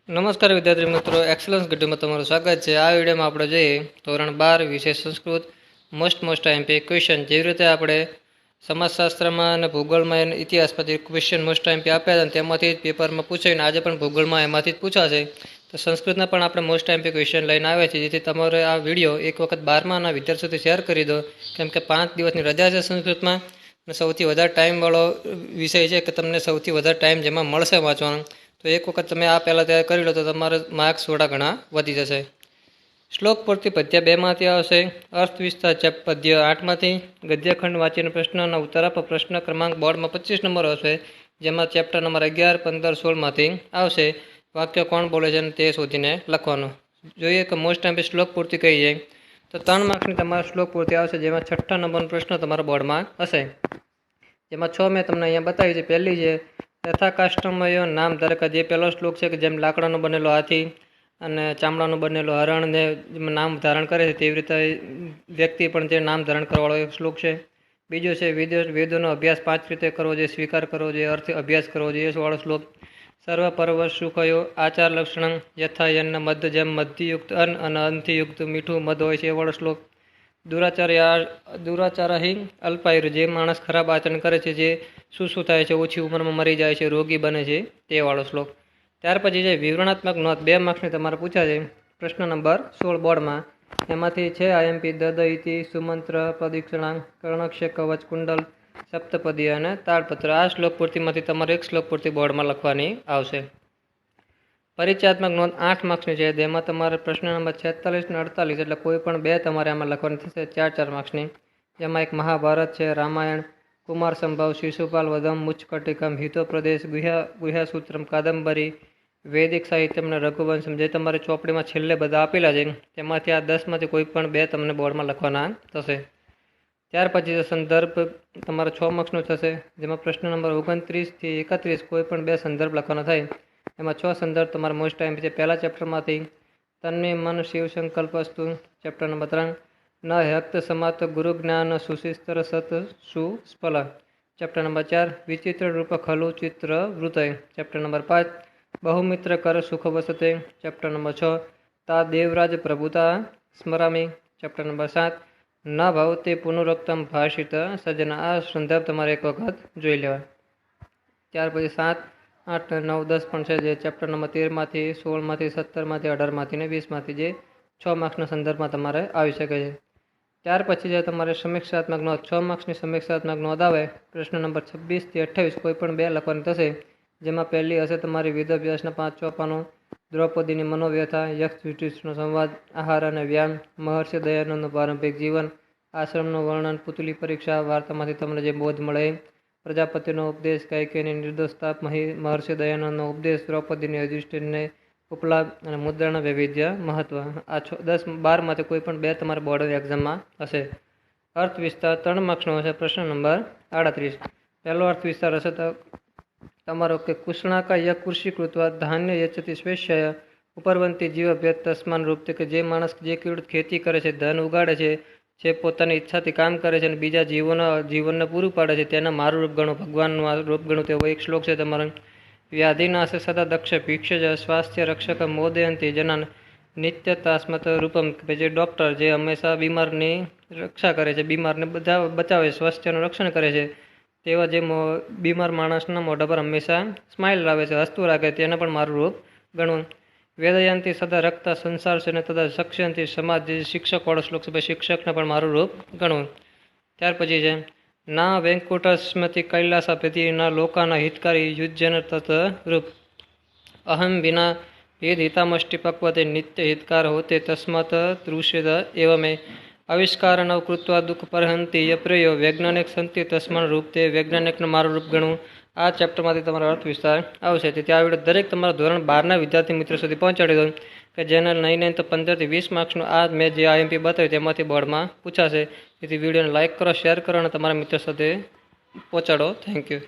નમસ્કાર વિદ્યાર્થી મિત્રો, એક્સલન્સ ગઢીમાં તમારું સ્વાગત છે। આ વિડીયોમાં આપણે જોઈએ ધોરણ 12 વિષય સંસ્કૃત મોસ્ટ આઈએમપી ક્વેશ્ચન। જેવી રીતે આપણે સમાજશાસ્ત્રમાં અને ભૂગોળમાં અને ઇતિહાસમાંથી ક્વેશ્ચન મોસ્ટ આઈએમપી આપ્યા હતા, તેમાંથી પેપરમાં પૂછાઈને આજે પણ ભૂગોળમાં એમાંથી જ પૂછાશે। તો સંસ્કૃતના પણ આપણે મોસ્ટ આઈએમપી ક્વેશ્ચન લઈને આવ્યા છીએ, જેથી તમારે આ વિડીયો એક વખત 12માના વિદ્યાર્થીઓ સુધી શેર કરી દો, કેમ કે 5 દિવસની રજા છે સંસ્કૃતમાં અને સૌથી વધારે ટાઈમવાળો વિષય છે કે તમને સૌથી વધારે ટાઈમ જેમાં મળશે વાંચવાનો। તો એક વખત તમે આ પહેલાં તૈયાર કરી લો તો તમારા માર્ક્સ થોડા ઘણા વધી જશે। શ્લોક પૂર્તિ પદ્ય 2માંથી આવશે, અર્થ વિસ્તાર પદ્ય 8માંથી, ગદ્યખંડ વાંચીને પ્રશ્નના ઉત્તર આપો। પ્રશ્ન ક્રમાંક બોર્ડમાં 25 નંબર આવશે, જેમાં ચેપ્ટર નંબર 11, 15, 16માંથી આવશે। વાક્ય કોણ બોલે છે અને તે શોધીને લખવાનું। જોઈએ કે મોસ્ટ આઈએમપી શ્લોક પૂર્તિ કઈ છે, તો 3 માર્ક્સની તમારે શ્લોક પૂર્તિ આવશે, જેમાં 6ઠ્ઠા નંબરનો પ્રશ્ન તમારા બોર્ડમાં હશે। જેમાં 6 મેં તમને અહીંયા બતાવી છે। પહેલી છે યથાકાષ્ટમય નામ, ધારો કે જે પહેલો શ્લોક છે કે જેમ લાકડાનો બનેલો હાથી અને ચામડાનો બનેલો હરણને નામ ધારણ કરે છે, તેવી રીતે વ્યક્તિ પણ જે નામ ધારણ કરવાવાળો એક શ્લોક છે। બીજો છે વેદોનો અભ્યાસ 5 રીતે કરવો જોઈએ, સ્વીકાર કરવો જોઈએ, અર્થ અભ્યાસ કરવો જોઈએ વાળો શ્લોક। સર્વ પર્વ સુખયો આચાર લક્ષણ યથા યન્ન મધ, જેમ મધ્યયુક્ત અન્ન અને અન્નથી મીઠું મધ હોય છે એ વાળો શ્લોક। દુરાચારહી અલ્પાયુર, જે માણસ ખરાબ આચરણ કરે છે, જે શું થાય છે, ઓછી ઉંમરમાં મરી જાય છે, રોગી બને છે, તે વાળો શ્લોક। ત્યાર પછી છે વિવરણાત્મક નોંધ, 2 માર્ક્સની તમારે પૂછા છે। પ્રશ્ન નંબર 16 બોર્ડમાં, એમાંથી છે આઈએમપી દદ ઇતિ, સુમંત્ર, પ્રદિક્ષણા, કર્ણક્ષ, કવચ, કુંડલ, સપ્તપદી અને તાળપત્ર। આ શ્લોક પૂર્તિમાંથી તમારે એક શ્લોક પૂર્તિ બોર્ડમાં લખવાની આવશે। પરિચયાત્મક નોંધ 8 માર્ક્સની છે, જેમાં તમારે પ્રશ્ન નંબર 46 અને 48, એટલે કોઈ પણ 2 તમારે આમાં લખવાની થશે, 4 માર્ક્સની। જેમાં એક મહાભારત છે, રામાયણ, કુમાર સંભવ, શિશુપાલ વધમ, મુચ્ચકટિકમ, હિતોપ્રદેશ, ગુહ્યાસૂત્રમ, કાદંબરી, વૈદિક સાહિત્યમ અને રઘુવંશમ, જે તમારે ચોપડીમાં છેલ્લે બધા આપેલા છે, તેમાંથી આ 10માંથી કોઈ પણ 2 તમને બોર્ડમાં લખવાના થશે। ત્યાર પછી સંદર્ભ તમારે 6 માર્ક્સનું થશે, જેમાં પ્રશ્ન નંબર 29 થી 31 કોઈ પણ 2 સંદર્ભ લખવાના થાય। એમાં 6 સંદર્ભ તમારે મોસ્ટ આઈએમપી છે। પહેલા ચેપ્ટરમાંથી તન્મે મન શિવ સંકલ્પસ્તુ, ચેપ્ટર નંબર 3, ન હક્ત સમાત ગુરુ જ્ઞાન સુશિસ્તર સત સુસ્પલ, ચેપ્ટર નંબર 4, વિચિત્ર રૂપ ખલુ ચિત્ર વૃતય, ચેપ્ટર નંબર 5, બહુમિત્ર કર સુખ વસતે, ચેપ્ટર નંબર 6, તા દેવરાજ પ્રભુતા સ્મરામી, ચેપ્ટર નંબર 7, ન ભવતે પુનરુક્તમ ભાષિત સજ્જન। આ સંદર્ભ તમારે એક વખત જોઈ લેવા। ત્યાર પછી 7, 8, 9, 10 પણ છે, જે ચેપ્ટર નંબર 13માંથી, 16માંથી, 17માંથી, 18માંથી અને 20માંથી, જે 6 માર્ક્સના સંદર્ભમાં તમારે આવી શકે છે। ત્યાર પછી જે તમારે સમીક્ષાત્મક નોંધ, 6 માર્ક્સની સમીક્ષાત્મક નોંધ આવે, પ્રશ્ન નંબર 26 થી 28 કોઈ પણ 2 લખવાની થશે, જેમાં પહેલી હશે તમારી વેદાભ્યાસના 5 ચોપાનો, દ્રૌપદીની મનોવ્યથા, યક્ષ યુધિષ્ઠિરનો સંવાદ, આહાર અને વ્યાયામ, મહર્ષિ દયાનંદનું પ્રારંભિક જીવન, આશ્રમનું વર્ણન, પુતલી પરીક્ષા, વાર્તામાંથી તમને જે બોધ મળે, પ્રજાપતિનો ઉપદેશ, કૈકેયીની નિર્દોષતા, મહર્ષિ દયાનંદનો ઉપદેશ, દ્રૌપદીની યુધિષ્ઠિરને ઉપલાભ અને મુદ્રાના વૈવિધ્ય મહત્વ। આ 12માંથી કોઈ પણ 2 તમારે બોર્ડ એક્ઝામમાં હશે। અર્થ વિસ્તાર 3 માર્ક્સનો હશે, પ્રશ્ન નંબર 38। પહેલો અર્થ વિસ્તાર હશે તો તમારો કે કુષ્ણાકા ય કૃષિ કૃત્વા ધાન્ય યચતી સ્વેચ્છાય ઉપરવંતી જીવભ્ય તસ્માન રૂપ, કે જે માણસ, જે ખેડૂત ખેતી કરે છે, ધન ઉગાડે છે, જે પોતાની ઈચ્છાથી કામ કરે છે અને બીજા જીવનને પૂરું પાડે છે, તેના મારું રૂપ ગણું, ભગવાનનું રૂપ ગણું, તેવો એક શ્લોક છે તમારો। વ્યાધિનાશ સદા દક્ષ ભિક્ષજ સ્વાસ્થ્ય રક્ષક મોદયંતી જનાન નિત્યતાસ્મત રૂપમ, જે ડૉક્ટર જે હંમેશા બીમારની રક્ષા કરે છે, બીમારને બધા બચાવે છે, સ્વાસ્થ્યનું રક્ષણ કરે છે, તેવા જે બીમાર માણસના મોઢા પર હંમેશા સ્માઇલ લાવે છે, હસતું રાખે, તેને પણ મારું રૂપ ગણવું। વેદયંતી સદા રક્તા સંસાર છે ને તથા શિક્ષયંતી સમાજ, જે શિક્ષક વાળો શ્લોક છે, શિક્ષકને પણ મારું રૂપ ગણવું। ત્યાર પછી છે ના વેંકુટસ્મતિ કૈલાસાપતિ ના લોકાના હિતકારી યુજ્જન તત રૂપ, અહમ વિના વેદ હિતામષ્ટિ પક્વતે નિત્ય હિતકાર હોતે તસ્માત તૃષ્યત એવ મેં, આવિષ્કાર નવ કૃત્વા દુઃખ પરહંતી યપ્રયો વૈજ્ઞાનિક સંતિ તસ્માન રૂપ, તે વૈજ્ઞાનિકનું મારું રૂપ ગણવું। આ ચેપ્ટરમાંથી તમારો અર્થ વિસ્તાર આવશે। તેથી આ વિડીયો દરેક તમારા ધોરણ 12ના વિદ્યાર્થી મિત્રો સુધી પહોંચાડી દો, કે જેને નહીં તો 15 થી 20 માર્ક્સનું આ મેં જે આઈએમપી બતાવ્યું તેમાંથી બોર્ડમાં પૂછાશે। તેથી વિડીયોને લાઇક કરો, શેર કરો અને તમારા મિત્રો સાથે પહોંચાડો। Thank you.